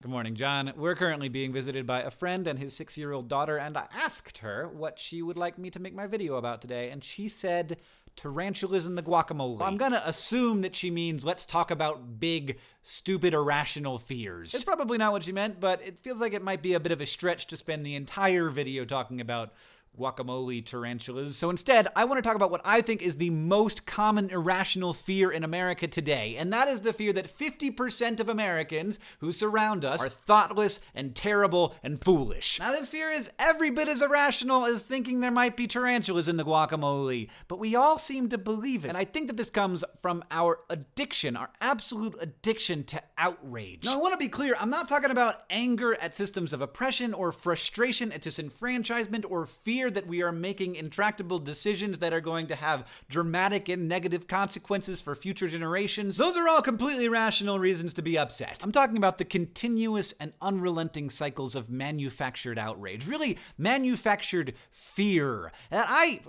Good morning, John. We're currently being visited by a friend and his 6-year-old daughter, and I asked her what she would like me to make my video about today, and she said tarantulas in the guacamole. I'm gonna assume that she means let's talk about big, stupid, irrational fears. It's probably not what she meant, but it feels like it might be a bit of a stretch to spend the entire video talking about guacamole tarantulas. So instead, I want to talk about what I think is the most common irrational fear in America today, and that is the fear that 50% of Americans who surround us are thoughtless and terrible and foolish. Now, this fear is every bit as irrational as thinking there might be tarantulas in the guacamole, but we all seem to believe it. And I think that this comes from our addiction, our absolute addiction to outrage. Now, I want to be clear, I'm not talking about anger at systems of oppression or frustration at disenfranchisement or fear that we are making intractable decisions that are going to have dramatic and negative consequences for future generations. Those are all completely rational reasons to be upset. I'm talking about the continuous and unrelenting cycles of manufactured outrage, really manufactured fear that I,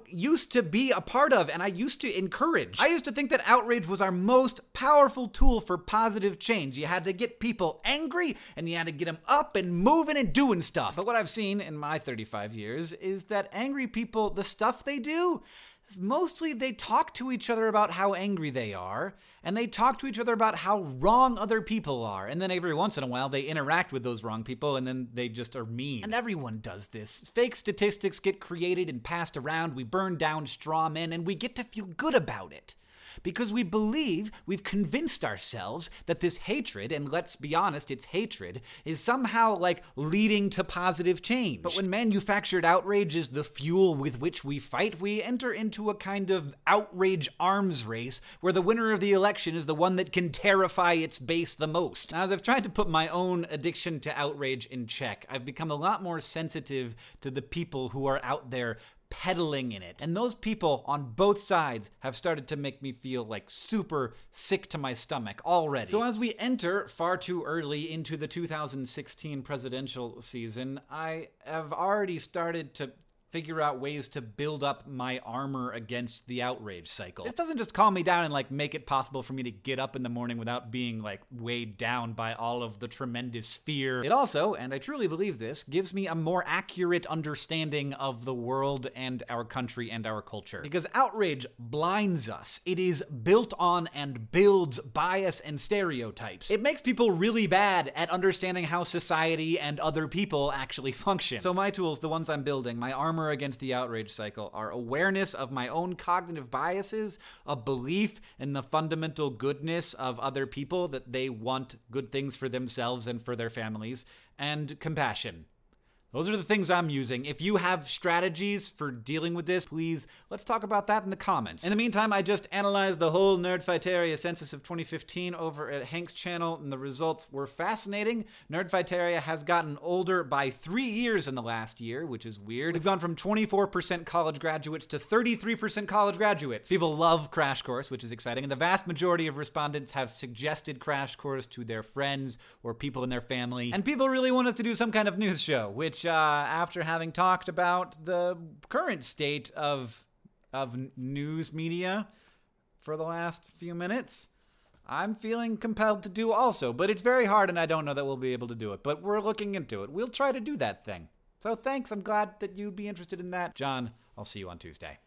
used to be a part of and I used to encourage. I used to think that outrage was our most powerful tool for positive change. You had to get people angry and you had to get them up and moving and doing stuff. But what I've seen in my 35 years is that angry people, the stuff they do, is mostly they talk to each other about how angry they are, and they talk to each other about how wrong other people are, and then every once in a while they interact with those wrong people, and then they just are mean. And everyone does this. Fake statistics get created and passed around, we burn down straw men, and we get to feel good about it. Because we believe, we've convinced ourselves that this hatred, and let's be honest, it's hatred, is somehow like leading to positive change. But when manufactured outrage is the fuel with which we fight, we enter into a kind of outrage arms race where the winner of the election is the one that can terrify its base the most. Now, as I've tried to put my own addiction to outrage in check, I've become a lot more sensitive to the people who are out there peddling in it. And those people on both sides have started to make me feel like super sick to my stomach already. So as we enter far too early into the 2016 presidential season, I have already started to figure out ways to build up my armor against the outrage cycle. This doesn't just calm me down and make it possible for me to get up in the morning without being weighed down by all of the tremendous fear. It also, and I truly believe this, gives me a more accurate understanding of the world and our country and our culture. Because outrage blinds us. It is built on and builds bias and stereotypes. It makes people really bad at understanding how society and other people actually function. So my tools, the ones I'm building, my armor against the outrage cycle, are awareness of my own cognitive biases, a belief in the fundamental goodness of other people, that they want good things for themselves and for their families, and compassion. Those are the things I'm using. If you have strategies for dealing with this, please, let's talk about that in the comments. In the meantime, I just analyzed the whole Nerdfighteria census of 2015 over at Hank's channel, and the results were fascinating. Nerdfighteria has gotten older by 3 years in the last year, which is weird. We've gone from 24% college graduates to 33% college graduates. People love Crash Course, which is exciting, and the vast majority of respondents have suggested Crash Course to their friends or people in their family, and people really want us to do some kind of news show, which after having talked about the current state of news media for the last few minutes, I'm feeling compelled to do also. But it's very hard, and I don't know that we'll be able to do it. But we're looking into it. We'll try to do that thing. So thanks. I'm glad that you'd be interested in that. John, I'll see you on Tuesday.